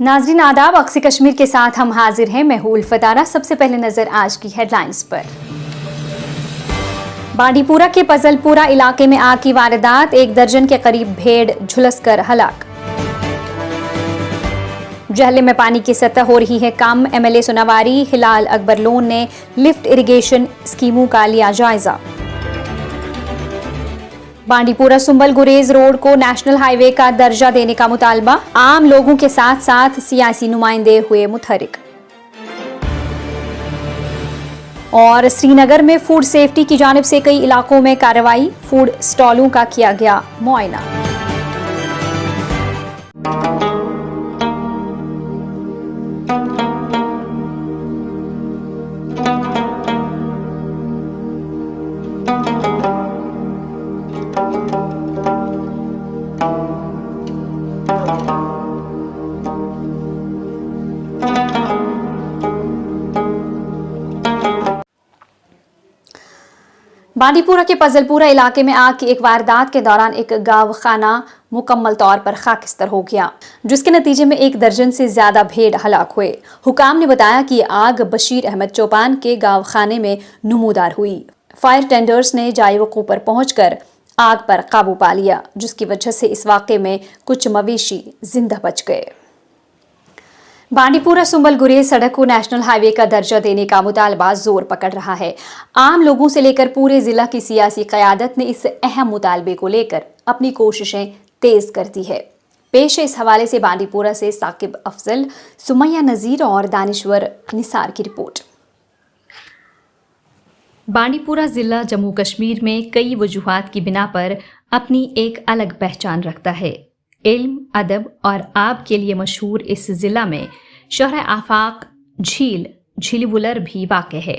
नाज़रीन आदाब, अक्सी कश्मीर के साथ हम हाजिर हैं। मैं हूं उल्फतारा। सबसे पहले नजर आज की हेडलाइंस पर। बांडीपुरा के पजलपुरा इलाके में आग की वारदात, 1 दर्जन के करीब भेड़ झुलसकर हलाक। जहले में पानी की सतह हो रही है कम, एमएलए सोनावारी हिलाल अकबर लोन ने लिफ्ट इरिगेशन स्कीमों का लिया जायजा। बांडीपुरा सुंबल गुरेज रोड को नेशनल हाईवे का दर्जा देने का मुतालबा, आम लोगों के साथ साथ सियासी नुमाइंदे हुए मुतहरिक। और श्रीनगर में फूड सेफ्टी की जानिब से कई इलाकों में कार्रवाई, फूड स्टॉलों का किया गया मुआयना। बांडीपुरा के पजलपुरा इलाके में आग की एक वारदात के दौरान एक गाँव खाना मुकम्मल तौर पर खाकिस्तर हो गया, जिसके नतीजे में 1 दर्जन से ज्यादा भेड़ हलाक हुए। हुकाम ने बताया कि आग बशीर अहमद चौपान के गाँव खाने में नमूदार हुई। फायर टेंडर्स ने जाए वक़ूफ़ पर पहुंचकर आग पर काबू पा लिया, जिसकी वजह से इस वाक़े में कुछ मवेशी जिंदा बच गए। बांडीपुरा सुंबल गुरेज सड़क को नेशनल हाईवे का दर्जा देने का मुतालबा जोर पकड़ रहा है। आम लोगों से लेकर पूरे जिला की सियासी क़यादत ने इस अहम मुतालबे को लेकर अपनी कोशिशें तेज कर दी है। पेश है इस हवाले से बांडीपुरा से साकिब अफजल, सुमैया नज़ीर और दानिश्वर निसार की रिपोर्ट। बांडीपुरा जिला जम्मू कश्मीर में कई वजूहात की बिना पर अपनी एक अलग पहचान रखता है। इल्म, अदब और आब के लिए मशहूर इस जिला में शहर आफाक झील बुलर भी वाक़ है।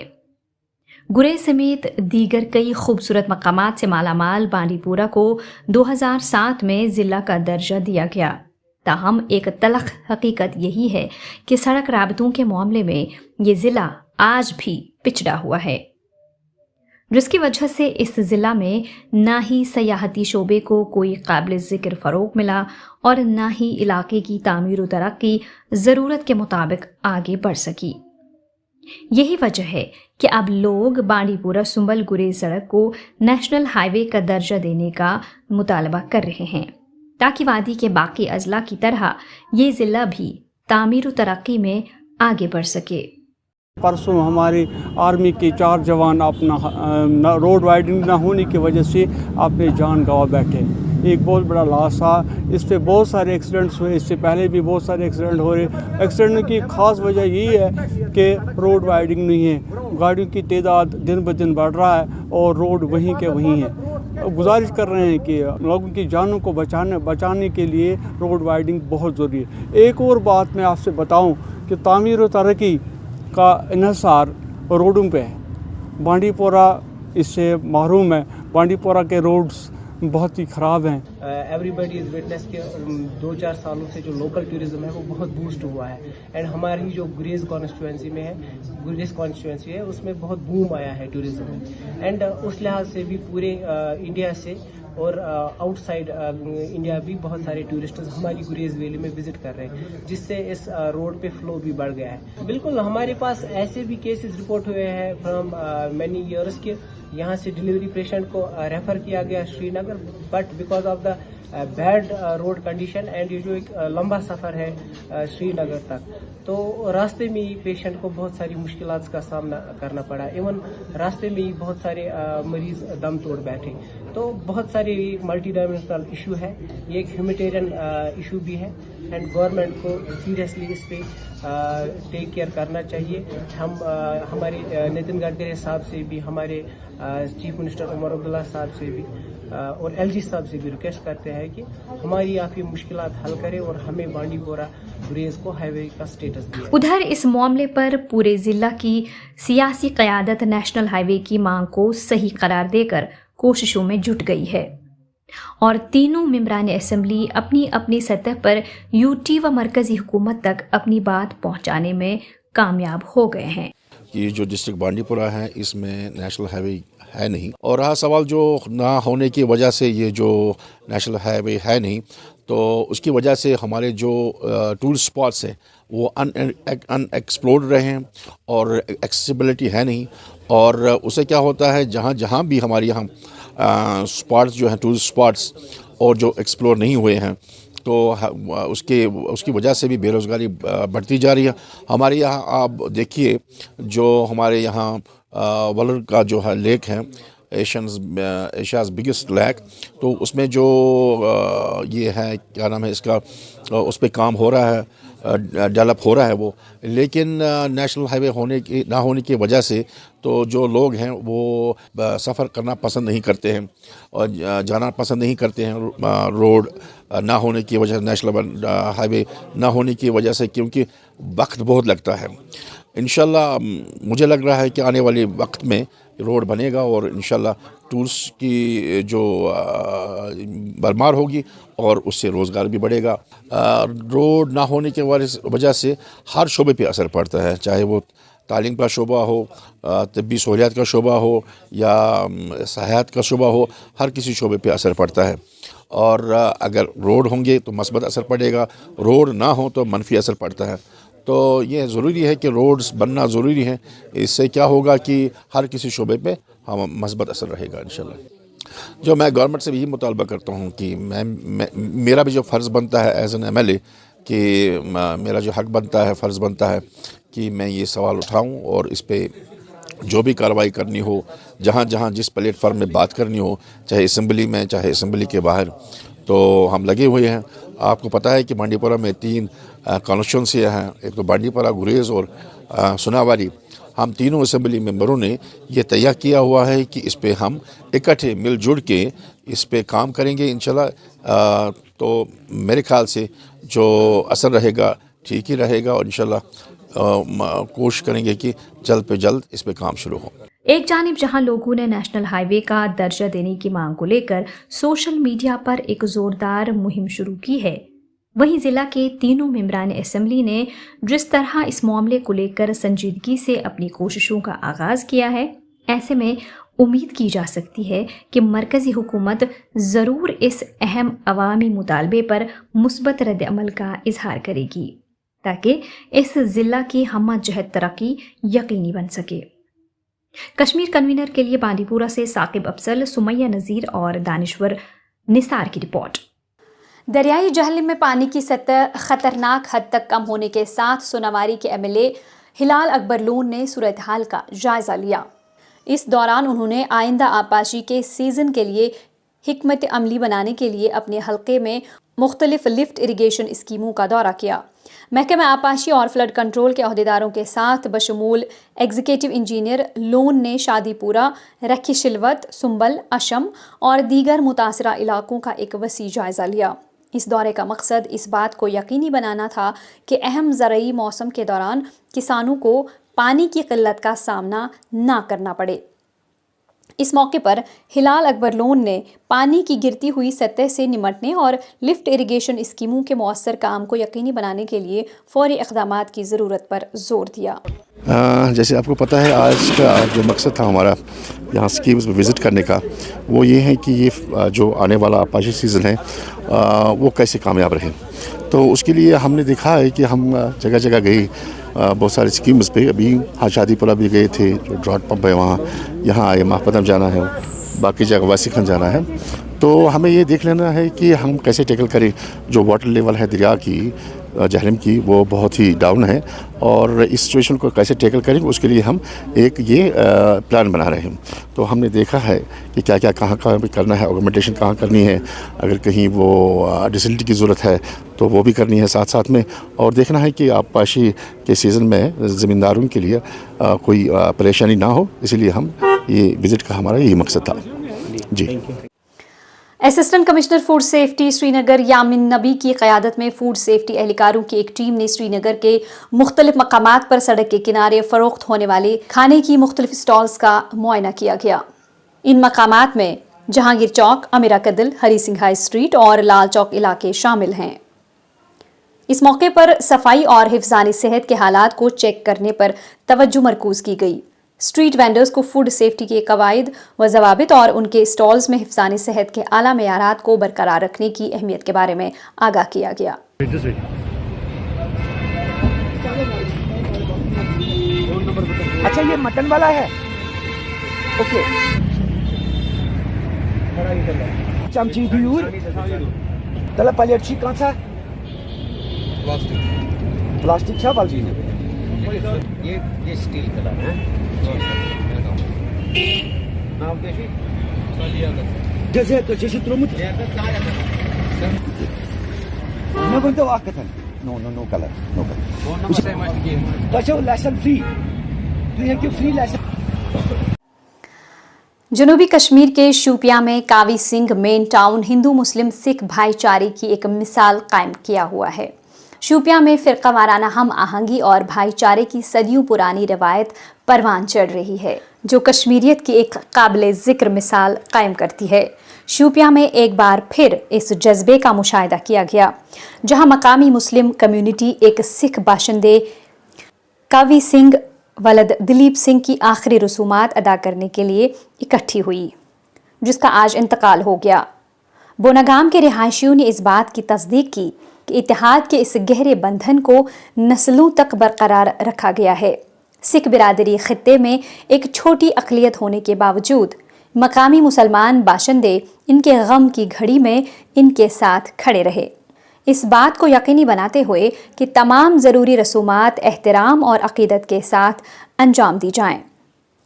गुरेज समेत दीगर कई खूबसूरत मकामात से मालामाल बांडीपुरा को 2007 में जिला का दर्जा दिया गया। ताहम एक तलख हकीकत यही है कि सड़क राबतों के मामले में ये जिला आज भी पिछड़ा हुआ है, जिसकी वजह से इस जिला में ना ही सयाहती शोबे को कोई काबिल ज़िक्र फ़रोग़ मिला और ना ही इलाके की तामीर व तरक्की ज़रूरत के मुताबिक आगे बढ़ सकी। यही वजह है कि अब लोग बांडीपुरा सुंबल गुरेज सड़क को नेशनल हाईवे का दर्जा देने का मुतालबा कर रहे हैं, ताकि वादी के बाकी अजला की तरह ये ज़िला भी तामीर व तरक्की में आगे बढ़ सके। परसों हमारी आर्मी के 4 जवान अपना रोड वाइडनिंग ना होने की वजह से अपनी जान गंवा बैठे। एक बहुत बड़ा लॉस था। इस पे बहुत सारे एक्सीडेंट्स हुए, इससे पहले भी बहुत सारे एक्सीडेंट हो रहे। एक्सीडेंट की ख़ास वजह यही है कि रोड वाइडनिंग नहीं है, गाड़ियों की तादाद दिन ब दिन बढ़ रहा है और रोड वहीं के वहीं है। गुजारिश कर रहे हैं कि लोगों की जानों को बचाने के लिए रोड वाइडनिंग बहुत ज़रूरी है। एक और बात मैं आपसे बताऊँ कि तामीर व तरक्की का इन्हिसार रोडों पे है। बांडीपुरा इससे महरूम है। बांडीपुरा के रोड्स बहुत ही ख़राब हैं। एवरीबडी इज़ विटनेस के 2-4 सालों से जो लोकल टूरिज्म है वो बहुत बूस्ट हुआ है। एंड हमारी जो गुरेज कॉन्स्टिट्यूंसी है उसमें बहुत बूम आया है टूरिज्म में। एंड उस लिहाज से भी पूरे इंडिया से और आउटसाइड इंडिया भी बहुत सारे टूरिस्ट्स हमारी गुरेज वैली में विजिट कर रहे हैं, जिससे इस रोड पे फ्लो भी बढ़ गया है। बिल्कुल हमारे पास ऐसे भी केसेस रिपोर्ट हुए हैं फ्रॉम मैनी ईयर्स के। यहाँ से डिलीवरी पेशेंट को रेफर किया गया Srinagar, but because of the bad road condition and ये जो एक लंबा सफ़र है श्रीनगर तक, तो रास्ते में ही पेशेंट को बहुत सारी मुश्किलात का सामना करना पड़ा। इवन रास्ते में ही बहुत सारे मरीज दम तोड़ बैठे। तो बहुत सारे मल्टी डायमेंशनल इशू है, ये एक ह्यूमैनिटेरियन इशू भी है एंड गवर्नमेंट को सीरियसली इस पे टेक केयर करना चाहिए। हम हमारे नितिन गडकरी साहब से भी, हमारे चीफ मिनिस्टर उमर अब्दुल्ला साहब से भी और एलजी साहब से भी रिक्वेस्ट करते हैं कि हमारी आप ये मुश्किलात हल करें और हमें बांडीपुरा गुरेज को हाईवे का स्टेटस दिया। उधर इस मामले पर पूरे जिला की सियासी क़यादत नेशनल हाईवे की मांग को सही करार देकर कोशिशों में जुट गई है और तीनों मेंबरान असेंबली अपनी अपनी सतह पर यूटी व मरकजी हुकूमत तक अपनी बात पहुंचाने में कामयाब हो गए हैं। ये जो डिस्ट्रिक्ट बांडीपुरा है इसमें नेशनल हाईवे है नहीं, और रहा सवाल जो ना होने की वजह से ये जो नेशनल हाईवे है नहीं, تو اس کی وجہ سے ہمارے جو ٹورسٹ اسپاٹس ہیں وہ ان ایکسپلورڈ رہے ہیں اور ایکسیسیبلٹی ہے نہیں. اور اسے کیا ہوتا ہے جہاں بھی ہمارے یہاں اسپاٹس جو ہیں ٹورسٹ اسپاٹس اور جو ایکسپلور نہیں ہوئے ہیں تو اس کی وجہ سے بھی بے روزگاری بڑھتی جا رہی ہے. ہمارے یہاں آپ دیکھیے جو ہمارے یہاں ولر کا جو ہے لیک ہے ایشیاز بگیسٹ لیک, تو اس میں جو یہ ہے کیا نام ہے اس کا, اس پہ کام ہو رہا ہے, ڈیولپ ہو رہا ہے وہ, لیکن نیشنل ہائی وے نہ ہونے کی وجہ سے تو جو لوگ ہیں وہ سفر کرنا پسند نہیں کرتے ہیں اور جانا پسند نہیں کرتے ہیں روڈ نہ ہونے کی وجہ سے, نیشنل ہائی وے نہ ہونے کی وجہ سے, کیونکہ وقت بہت لگتا ہے. انشاءاللہ مجھے لگ رہا ہے کہ آنے والے وقت میں روڈ بنے گا اور انشاءاللہ ٹورسٹ کی جو بھرمار ہوگی اور اس سے روزگار بھی بڑھے گا. روڈ نہ ہونے کی وجہ سے ہر شعبے پہ اثر پڑتا ہے, چاہے وہ تعلیم کا شعبہ ہو, طبی سہولیات کا شعبہ ہو یا سیاحت کا شعبہ ہو, ہر کسی شعبے پہ اثر پڑتا ہے. اور اگر روڈ ہوں گے تو مثبت اثر پڑے گا, روڈ نہ ہو تو منفی اثر پڑتا ہے. تو یہ ضروری ہے کہ روڈز بننا ضروری ہے, اس سے کیا ہوگا کہ ہر کسی شعبے پہ ہم مثبت اثر رہے گا انشاءاللہ. جو میں گورنمنٹ سے بھی یہی مطالبہ کرتا ہوں کہ میرا بھی جو فرض بنتا ہے as an M L A, کہ میرا جو حق بنتا ہے, فرض بنتا ہے کہ میں یہ سوال اٹھاؤں اور اس پہ جو بھی کارروائی کرنی ہو, جہاں جس پلیٹ فارم میں بات کرنی ہو, چاہے اسمبلی میں چاہے اسمبلی کے باہر, تو ہم لگے ہوئے ہیں. آپ کو پتہ ہے کہ بانڈی پورہ میں 3 کانسٹیچوئنسیاں ہیں, ایک تو بانڈی پورہ, گریز اور سناواری. ہم تینوں اسمبلی ممبروں نے یہ طے کیا ہوا ہے کہ اس پہ ہم اکٹھے مل جڑ کے اس پہ کام کریں گے انشاءاللہ. تو میرے خیال سے جو اثر رہے گا ٹھیک ہی رہے گا, اور انشاءاللہ کوشش کریں گے کہ جلد پہ جلد اس پہ کام شروع ہو. ایک جانب جہاں لوگوں نے نیشنل ہائی وے کا درجہ دینے کی مانگ کو لے کر سوشل میڈیا پر ایک زوردار مہم شروع کی ہے, وہیں ضلع کے تینوں ممبران اسمبلی نے جس طرح اس معاملے کو لے کر سنجیدگی سے اپنی کوششوں کا آغاز کیا ہے, ایسے میں امید کی جا سکتی ہے کہ مرکزی حکومت ضرور اس اہم عوامی مطالبے پر مثبت رد عمل کا اظہار کرے گی تاکہ اس ضلع کی ہمہ جہت ترقی یقینی بن سکے. کشمیر کنوینر کے لیے بانڈی پورہ سے ثاقب افضل, سمیہ نذیر اور دانشور نثار کی رپورٹ. دریائی جہلم میں پانی کی سطح خطرناک حد تک کم ہونے کے ساتھ سوناواری کے M L A Hilal Akbar Lone نے صورتحال کا جائزہ لیا. اس دوران انہوں نے آئندہ آبپاشی کے سیزن کے لیے حکمت عملی بنانے کے لیے اپنے حلقے میں مختلف لفٹ اریگیشن اسکیموں کا دورہ کیا. محکمہ آبپاشی اور فلڈ کنٹرول کے عہدیداروں کے ساتھ بشمول ایگزیکٹو انجینئر لون نے شادی پورہ, رکھی شلوت, سنبل, اشم اور دیگر متاثرہ علاقوں کا ایک وسیع جائزہ لیا. اس دورے کا مقصد اس بات کو یقینی بنانا تھا کہ اہم زرعی موسم کے دوران کسانوں کو پانی کی قلت کا سامنا نہ کرنا پڑے. اس موقع پر ہلال اکبر لون نے پانی کی گرتی ہوئی سطح سے نمٹنے اور لفٹ اریگیشن اسکیموں کے مؤثر کام کو یقینی بنانے کے لیے فوری اقدامات کی ضرورت پر زور دیا. جیسے آپ کو پتہ ہے آج کا جو مقصد تھا ہمارا یہاں اسکیمز میں وزٹ کرنے کا, وہ یہ ہے کہ یہ جو آنے والا آبپاشی سیزن ہے وہ کیسے کامیاب رہے. تو اس کے لیے ہم نے دیکھا ہے کہ ہم جگہ جگہ گئے, بہت ساری اسکیمز پہ. ابھی شادی پورہ بھی گئے تھے, جو ڈراٹ پمپ ہے وہاں, یہاں آئے ماہپتم جانا ہے, باقی جگہ واسی خان جانا ہے. تو ہمیں یہ دیکھ لینا ہے کہ ہم کیسے ٹیکل کریں. جو واٹر لیول ہے دریا کی جہلم کی وہ بہت ہی ڈاؤن ہے, اور اس سچویشن کو کیسے ٹیکل کریں اس کے لیے ہم ایک یہ پلان بنا رہے ہیں. تو ہم نے دیکھا ہے کہ کیا کیا کہاں کرنا ہے, آگمنٹیشن کہاں کرنی ہے, اگر کہیں وہ ڈیسلٹی کی ضرورت ہے تو وہ بھی کرنی ہے ساتھ میں, اور دیکھنا ہے کہ آبپاشی کے سیزن میں زمینداروں کے لیے کوئی پریشانی نہ ہو. اسی لیے ہم یہ وزٹ کا ہمارا یہی مقصد تھا. جی. اسسٹنٹ کمشنر فوڈ سیفٹی سری نگر یامن نبی کی قیادت میں فوڈ سیفٹی اہلکاروں کی ایک ٹیم نے سری نگر کے مختلف مقامات پر سڑک کے کنارے فروخت ہونے والے کھانے کی مختلف اسٹالز کا معائنہ کیا گیا. ان مقامات میں جہانگیر چوک, امیرا کدل, ہری سنگھ ہائی اسٹریٹ اور لال چوک علاقے شامل ہیں. اس موقع پر صفائی اور حفظان صحت کے حالات کو چیک کرنے پر توجہ مرکوز کی گئی. स्ट्रीट वेंडर्स को फूड सेफ्टी के कवायद व ज़वाबित और उनके स्टॉल्स में हिफ्ज़ानी सेहत के आला मेयारात को बरकरार रखने की अहमियत के बारे में आगाह किया गया। अच्छा, ये मटन वाला है, ओके। चमची दूर तला पलेटची कसा प्लास्टिकच्या बालजीने ये स्टील कलर है। जैसे त्रोमुत न बनतो वाकतन नो कलर तो लेसन फ्री तो फ्री लेसन। जनूबी कश्मीर के शोपियां में कावी सिंह मेन टाउन हिंदू मुस्लिम सिख भाईचारे की एक मिसाल कायम किया हुआ है। शोपियां में फ़िरका वाराना हम आहंगी और भाईचारे की सदियों पुरानी रवायत परवान चढ़ रही है, जो कश्मीरियत की एक काबिल ज़िक्र मिसाल कायम करती है। शोपियां में एक बार फिर इस जज्बे का मुशाहिदा किया गया, जहां मकामी मुस्लिम कम्युनिटी एक सिख बाशिंदे कावी सिंह वलद दिलीप सिंह की आखिरी रसूमात अदा करने के लिए इकट्ठी हुई, जिसका आज इंतकाल हो गया। बोनागाम के रिहायशियों ने इस बात की तस्दीक की कि इत्तेहाद के इस गहरे बंधन को नस्लों तक बरकरार रखा गया है। सिख बिरादरी खित्ते में एक छोटी अक़लियत होने के बावजूद मकामी मुसलमान बाशिंदे इनके गम की घड़ी में इनके साथ खड़े रहे, इस बात को यकीनी बनाते हुए कि तमाम ज़रूरी रसूमात एहतराम और अक़ीदत के साथ अंजाम दी जाएं।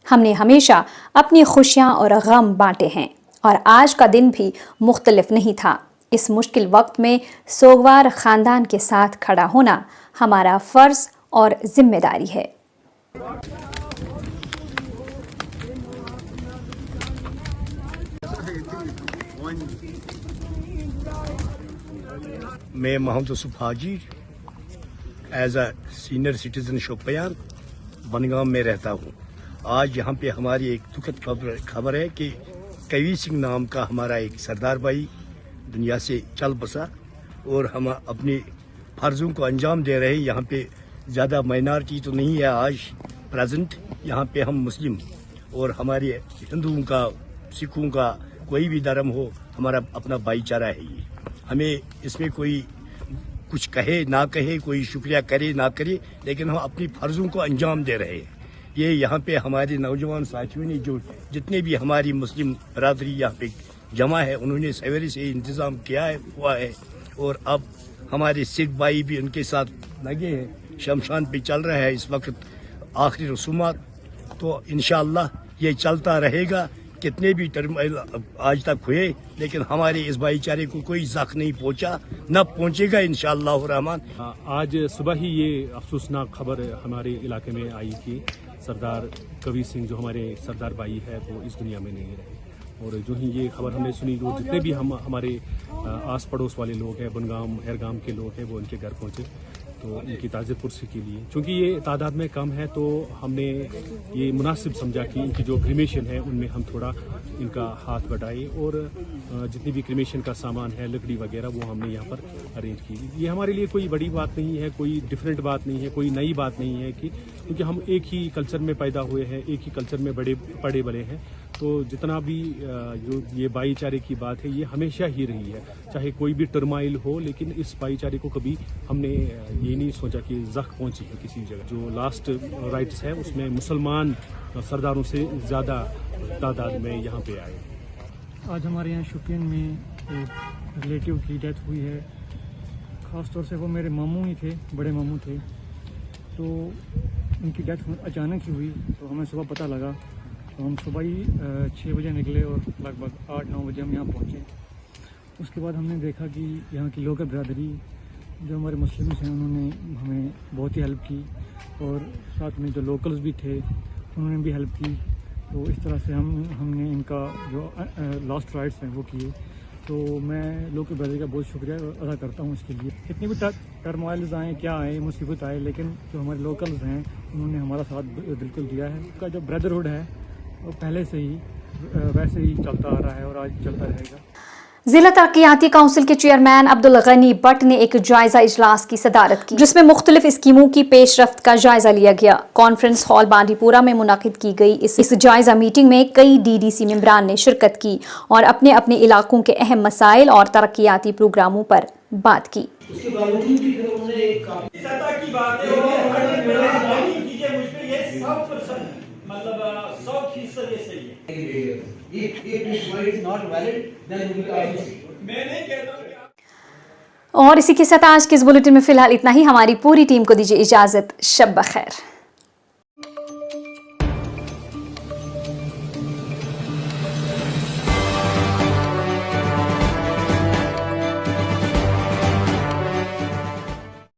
हमने हमेशा अपनी खुशियाँ और गम बांटे हैं और आज का दिन भी मुख्तलिफ नहीं था। इस मुश्किल वक्त में सोगवार ख़ानदान के साथ खड़ा होना हमारा फ़र्ज़ और ज़िम्मेदारी है। मैं Mohammad Yusuf Haji as a senior citizen Shopian Bangam में रहता हूँ। आज यहाँ पे हमारी एक दुखद खबर है कि कवी सिंह नाम का हमारा एक सरदार भाई दुनिया से चल बसा और हम अपने फ़र्ज़ों को अंजाम दे रहे हैं। यहाँ पे ज़्यादा माइनॉरिटी तो नहीं है आज प्रेजेंट, यहाँ पे हम मुस्लिम और हमारे हिंदुओं का सिखों का कोई भी धर्म हो, हमारा अपना भाईचारा है। ये हमें इसमें कोई कुछ कहे ना कहे, कोई शुक्रिया करे ना करे, लेकिन हम अपनी फ़र्ज़ों को अंजाम दे रहे हैं। ये यहाँ पे हमारे नौजवान साथियों ने जो जितने भी हमारी मुस्लिम बरादरी यहाँ पे जमा है, उन्होंने सवेरे से इंतज़ाम किया हुआ है और अब हमारे सिख भाई भी उनके साथ लगे हैं। शमशान पे चल रहा है इस वक्त आखिरी रसूमात, तो इंशाअल्लाह ये चलता रहेगा। कितने भी टर्मोइल आज तक हुए, लेकिन हमारे इस भाईचारे को कोई ज़ख्म नहीं पहुंचा, न पहुंचेगा इंशाअल्लाह रहमान। आज सुबह ही ये अफसोसनाक खबर हमारे इलाके में आई कि सरदार कवी सिंह जो हमारे सरदार भाई है वो इस दुनिया में नहीं रहे। और जो ही ये खबर हमने सुनी, जो जितने भी हमारे आस पड़ोस वाले लोग हैं, बनगाम हेरगाम के लोग हैं, वो उनके घर पहुँचे तो इनकी ताज़ियत पुरसी के लिए। चूँकि ये तादाद में कम है तो हमने ये मुनासिब समझा कि इनकी जो क्रीमेशन है उनमें हम थोड़ा इनका हाथ बढ़ाए और जितनी भी क्रीमेशन का सामान है, लकड़ी वगैरह, वो हमने यहाँ पर अरेंज की। ये हमारे लिए कोई बड़ी बात नहीं है, कोई डिफरेंट बात नहीं है, कोई नई बात नहीं है कि क्योंकि हम एक ही कल्चर में पैदा हुए हैं, एक ही कल्चर में पड़े बड़े हैं। तो जितना भी जो ये भाईचारे की बात है ये हमेशा ही रही है, चाहे कोई भी टर्माइल हो, लेकिन इस भाईचारे को कभी हमने ये नहीं सोचा कि ज़ख्म पहुंची है किसी जगह। जो लास्ट राइट्स है उसमें मुसलमान सरदारों से ज़्यादा तादाद में यहाँ पे आए। आज हमारे यहाँ शोपियान में एक रिलेटिव की डेथ हुई है। ख़ास तौर से वो मेरे मामू ही थे, बड़े मामू थे। तो उनकी डेथ अचानक ही हुई, तो हमें सुबह पता लगा। तो हम सुबह ही 6 बजे निकले और लगभग 8-9 बजे हम यहाँ पहुँचे। उसके बाद हमने देखा कि यहाँ की लोकल बिरादरी जो हमारे मुस्लिम्स हैं उन्होंने हमें बहुत ही हेल्प की और साथ में जो लोकल्स भी थे उन्होंने भी हेल्प की। तो इस तरह से हमने इनका जो लास्ट राइट्स हैं वो किए। तो मैं लोकल बिरादरी का बहुत शुक्रिया अदा करता हूँ इसके लिए। कितनी भी टर्मोइल्स आए, क्या आए, मुसीबत आए, लेकिन जो हमारे लोकल्स हैं उन्होंने हमारा साथ बिल्कुल दिया है। उसका जो ब्रदरहुड है वो पहले से ही वैसे ही चलता आ रहा है और आज चलता रहेगा। ضلع ترقیاتی کونسل کے چیئرمین عبدالغنی بٹ نے ایک جائزہ اجلاس کی صدارت کی، جس میں مختلف اسکیموں کی پیش رفت کا جائزہ لیا گیا۔ کانفرنس ہال بانڈی پورہ میں منعقد کی گئی اس جائزہ میٹنگ میں کئی DDC ممبران نے شرکت کی اور اپنے اپنے علاقوں کے اہم مسائل اور ترقیاتی پروگراموں پر بات کی۔ اور اسی کے ساتھ آج کے اس بلیٹن میں فی الحال اتنا ہی۔ ہماری پوری ٹیم کو دیجیے اجازت، شب بخیر۔